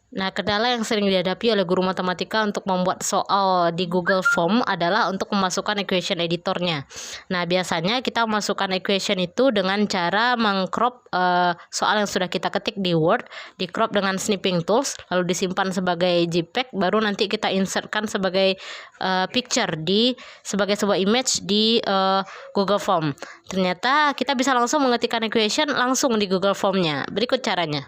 Nah, kendala yang sering dihadapi oleh guru matematika untuk membuat soal di Google Form adalah untuk memasukkan equation editornya. Nah, biasanya kita memasukkan equation itu dengan cara mengcrop soal yang sudah kita ketik di Word, di crop dengan snipping tools, lalu disimpan sebagai JPEG, baru nanti kita insertkan sebagai picture sebagai sebuah image di Google Form. Ternyata kita bisa langsung mengetikkan equation langsung di Google Form-nya. Berikut caranya.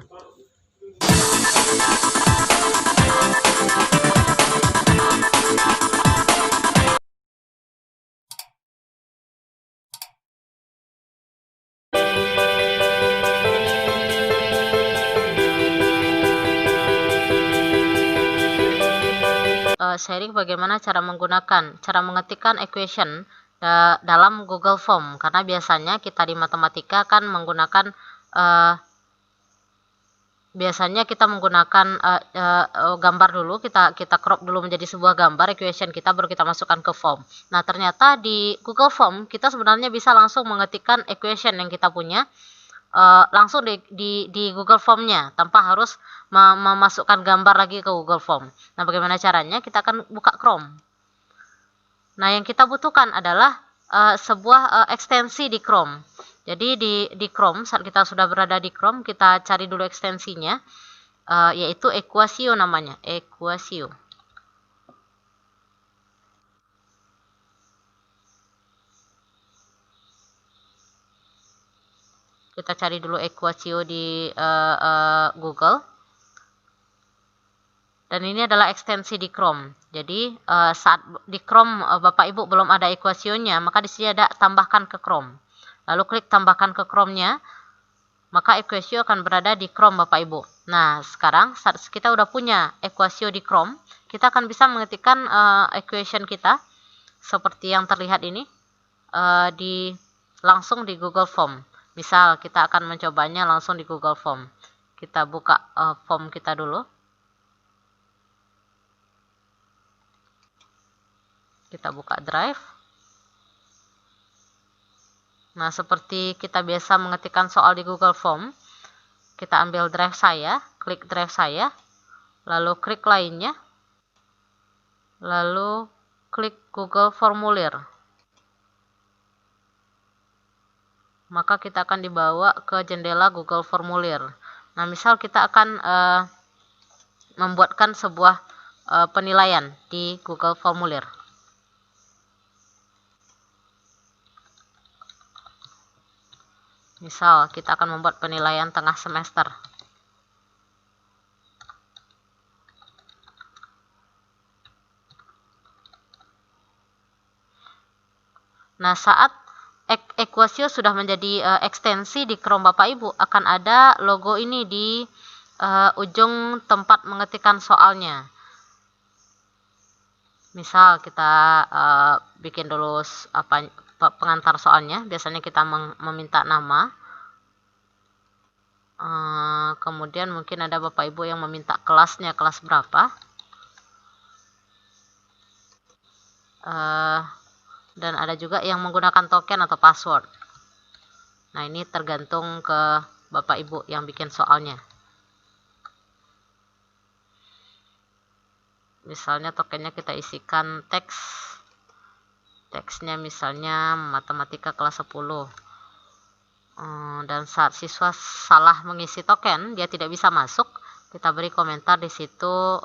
Sharing bagaimana cara mengetikkan equation dalam Google Form, karena biasanya kita di matematika kan menggunakan gambar dulu, kita crop dulu menjadi sebuah gambar equation kita, baru kita masukkan ke form. Nah, ternyata di Google Form kita sebenarnya bisa langsung mengetikkan equation yang kita punya langsung di Google Form-nya tanpa harus memasukkan gambar lagi ke Google Form. Nah, bagaimana caranya? Kita akan buka Chrome. Nah, yang kita butuhkan adalah sebuah ekstensi di Chrome. Jadi di Chrome, saat kita sudah berada di Chrome, kita cari dulu ekstensinya, yaitu Equasio namanya, Equasio. Kita cari dulu Equasio di Google. Dan ini adalah ekstensi di Chrome. Jadi saat di Chrome Bapak Ibu belum ada Equasionya, maka di sini ada tambahkan ke Chrome. Lalu klik tambahkan ke Chrome-nya, maka Equasio akan berada di Chrome Bapak Ibu. Nah, sekarang saat kita udah punya Equasio di Chrome, kita akan bisa mengetikkan equation kita seperti yang terlihat ini langsung di Google Form. Misal kita akan mencobanya langsung di Google Form. Kita buka form kita dulu. Kita buka Drive. Nah, seperti kita biasa mengetikkan soal di Google Form, kita ambil drive saya, klik drive saya, lalu klik lainnya, lalu klik Google Formulir. Maka kita akan dibawa ke jendela Google Formulir. Nah, misal kita akan membuatkan sebuah penilaian di Google Formulir. Misal kita akan membuat penilaian tengah semester. Nah, saat Equasio sudah menjadi ekstensi di Chrome Bapak Ibu, akan ada logo ini di ujung tempat mengetikkan soalnya. Misal kita bikin dulu pengantar soalnya. Biasanya kita meminta nama. Kemudian mungkin ada Bapak Ibu yang meminta kelasnya, kelas berapa. Dan ada juga yang menggunakan token atau password. Nah, ini tergantung ke Bapak Ibu yang bikin soalnya. Misalnya tokennya kita isikan teksnya misalnya matematika kelas 10. Dan saat siswa salah mengisi token, dia tidak bisa masuk, kita beri komentar di situ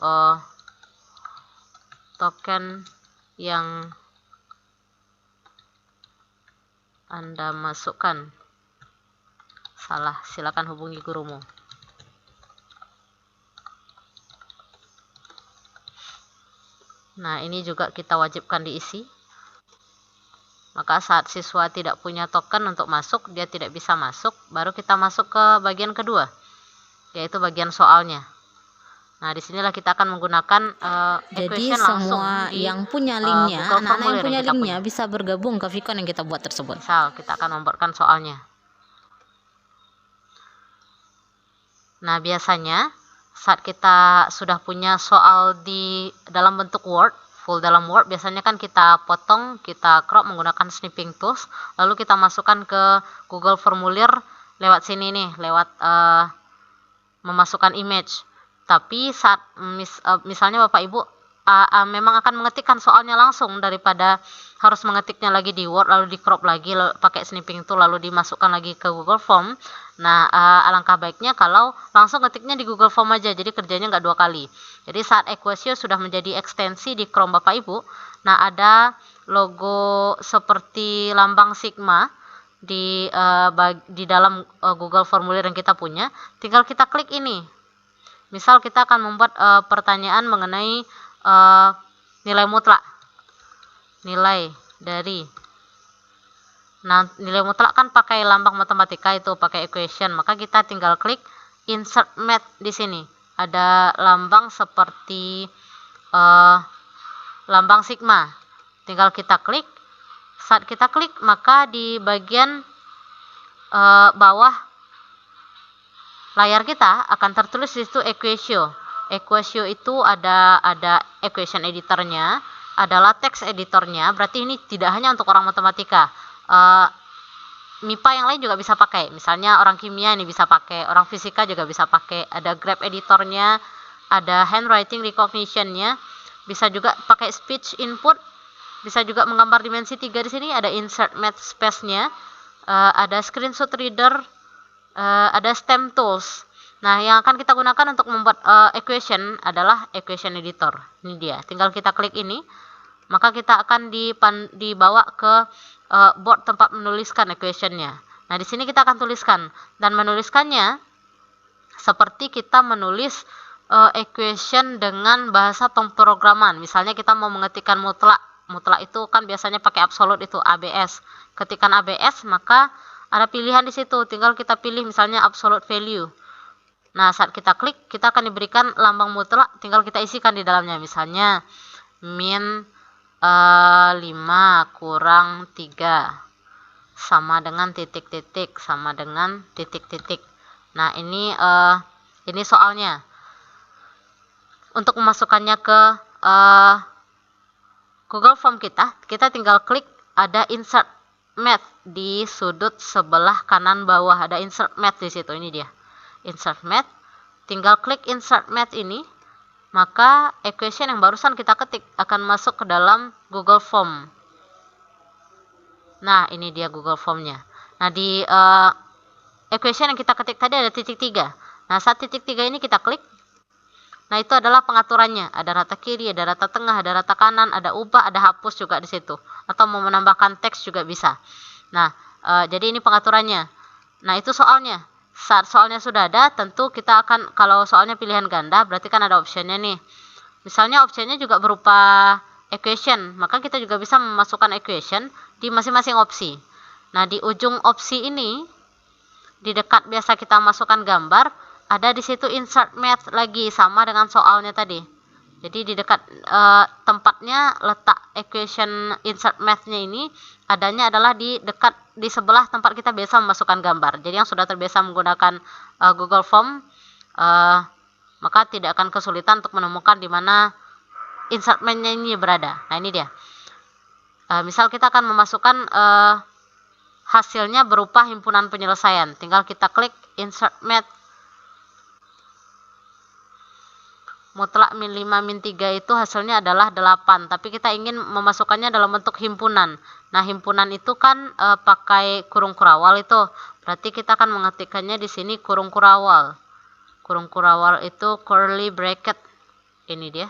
token yang Anda masukkan salah, silakan hubungi gurumu. Nah, ini juga kita wajibkan diisi. Maka saat siswa tidak punya token untuk masuk, dia tidak bisa masuk, baru kita masuk ke bagian kedua, yaitu bagian soalnya. Nah, disinilah kita akan menggunakan Jadi semua yang punya linknya, anak-anak yang punya linknya bisa bergabung ke Vicon yang kita buat tersebut. Misal kita akan membuatkan soalnya. Nah, biasanya saat kita sudah punya soal di dalam bentuk Word, full dalam Word, biasanya kan kita potong, kita crop menggunakan snipping tools, lalu kita masukkan ke Google Formulir lewat sini nih, lewat memasukkan image. Tapi saat misalnya Bapak Ibu memang akan mengetikkan soalnya langsung daripada harus mengetiknya lagi di Word lalu di crop lagi pakai snipping tool lalu dimasukkan lagi ke Google Form. Nah, alangkah baiknya kalau langsung ngetiknya di Google Form aja, jadi kerjanya nggak 2 kali. Jadi saat Equatio sudah menjadi ekstensi di Chrome Bapak Ibu, nah ada logo seperti lambang Sigma di dalam Google Formulir yang kita punya, tinggal kita klik ini. Misal kita akan membuat pertanyaan mengenai nilai mutlak. Nilai dari. Nah, nilai mutlak kan pakai lambang matematika itu, pakai equation. Maka kita tinggal klik insert math di sini. Ada lambang seperti lambang sigma. Tinggal kita klik. Saat kita klik, maka di bagian bawah layar kita akan tertulis di situ Equatio. Equatio itu ada equation editornya, ada latex editornya. Berarti ini tidak hanya untuk orang matematika. MIPA yang lain juga bisa pakai. Misalnya orang kimia ini bisa pakai, orang fisika juga bisa pakai. Ada graph editornya, ada handwriting recognition-nya, bisa juga pakai speech input, bisa juga menggambar dimensi 3 di sini. Ada insert math space-nya, ada screenshot reader, ada stem tools. Nah, yang akan kita gunakan untuk membuat equation adalah equation editor. Ini dia. Tinggal kita klik ini, maka kita akan dibawa ke board tempat menuliskan equation-nya. Nah, di sini kita akan tuliskan, dan menuliskannya seperti kita menulis equation dengan bahasa pemrograman. Misalnya kita mau mengetikkan mutlak. Mutlak itu kan biasanya pakai absolute itu ABS. Ketikkan ABS, maka ada pilihan di situ. Tinggal kita pilih misalnya absolute value. Nah, saat kita klik, kita akan diberikan lambang mutlak, tinggal kita isikan di dalamnya. Misalnya min 5 kurang 3 sama dengan titik-titik sama dengan titik-titik. Nah, ini soalnya. Untuk memasukkannya ke Google Form kita tinggal klik ada insert math di sudut sebelah kanan bawah, ada insert math di situ. Ini dia. Insert math, tinggal klik insert math ini, maka equation yang barusan kita ketik akan masuk ke dalam Google Form. Nah, ini dia Google Form-nya. Nah, di equation yang kita ketik tadi ada titik 3. Nah, saat titik 3 ini kita klik, nah itu adalah pengaturannya. Ada rata kiri, ada rata tengah, ada rata kanan, ada ubah, ada hapus juga di situ. Atau mau menambahkan teks juga bisa. Nah, jadi ini pengaturannya. Nah, itu soalnya. Saat soalnya sudah ada, tentu kita akan, kalau soalnya pilihan ganda, berarti kan ada optionnya nih. Misalnya optionnya juga berupa equation, maka kita juga bisa memasukkan equation di masing-masing opsi. Nah, di ujung opsi ini, di dekat biasa kita masukkan gambar, ada di situ insert math lagi, sama dengan soalnya tadi. Jadi di dekat tempatnya letak equation insert math-nya ini adanya adalah di sebelah tempat kita biasa memasukkan gambar. Jadi yang sudah terbiasa menggunakan Google Form, maka tidak akan kesulitan untuk menemukan di mana insert math-nya ini berada. Nah, ini dia. Misal kita akan memasukkan hasilnya berupa himpunan penyelesaian. Tinggal kita klik insert math. Mutlak min 5 min 3 itu hasilnya adalah 8, tapi kita ingin memasukkannya dalam bentuk himpunan. Nah, himpunan itu kan pakai kurung kurawal itu. Berarti kita akan mengetikkannya di sini kurung kurawal. Kurung kurawal itu curly bracket. Ini dia.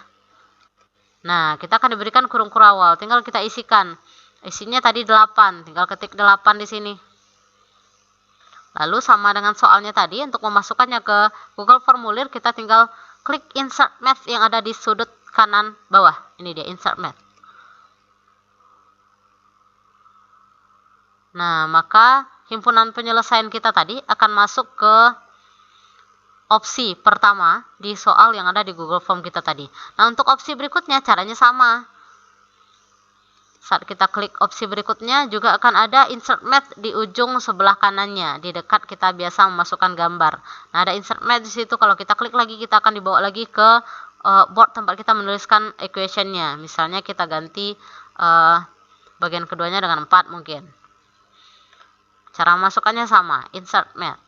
Nah, kita akan diberikan kurung kurawal, tinggal kita isikan. Isinya tadi 8, tinggal ketik 8 di sini. Lalu sama dengan soalnya tadi, untuk memasukkannya ke Google Formulir, kita tinggal klik insert math yang ada di sudut kanan bawah. Ini dia insert math. Nah, maka himpunan penyelesaian kita tadi akan masuk ke opsi pertama di soal yang ada di Google Form kita tadi. Nah, untuk opsi berikutnya caranya sama. Saat kita klik opsi berikutnya juga akan ada insert math di ujung sebelah kanannya, di dekat kita biasa memasukkan gambar. Nah, ada insert math di situ. Kalau kita klik lagi, kita akan dibawa lagi ke board tempat kita menuliskan equation-nya. Misalnya kita ganti bagian keduanya dengan 4 mungkin. Cara memasukkannya sama, insert math.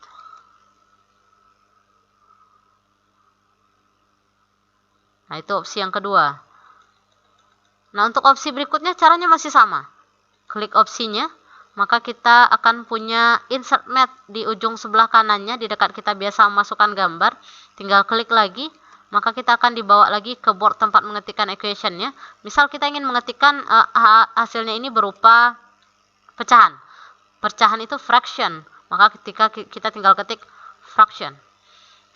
Nah, itu opsi yang kedua. Nah, untuk opsi berikutnya caranya masih sama. Klik opsinya, maka kita akan punya insert mat di ujung sebelah kanannya, di dekat kita biasa memasukkan gambar. Tinggal klik lagi, maka kita akan dibawa lagi ke board tempat mengetikkan equationnya. Misal kita ingin mengetikkan hasilnya ini berupa pecahan. Pecahan itu fraction, maka ketika kita tinggal ketik fraction,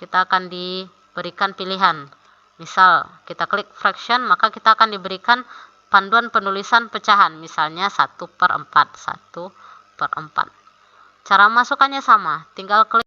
kita akan diberikan pilihan. Misal kita klik fraction, maka kita akan diberikan panduan penulisan pecahan, misalnya 1/4. Cara masukkannya sama, tinggal klik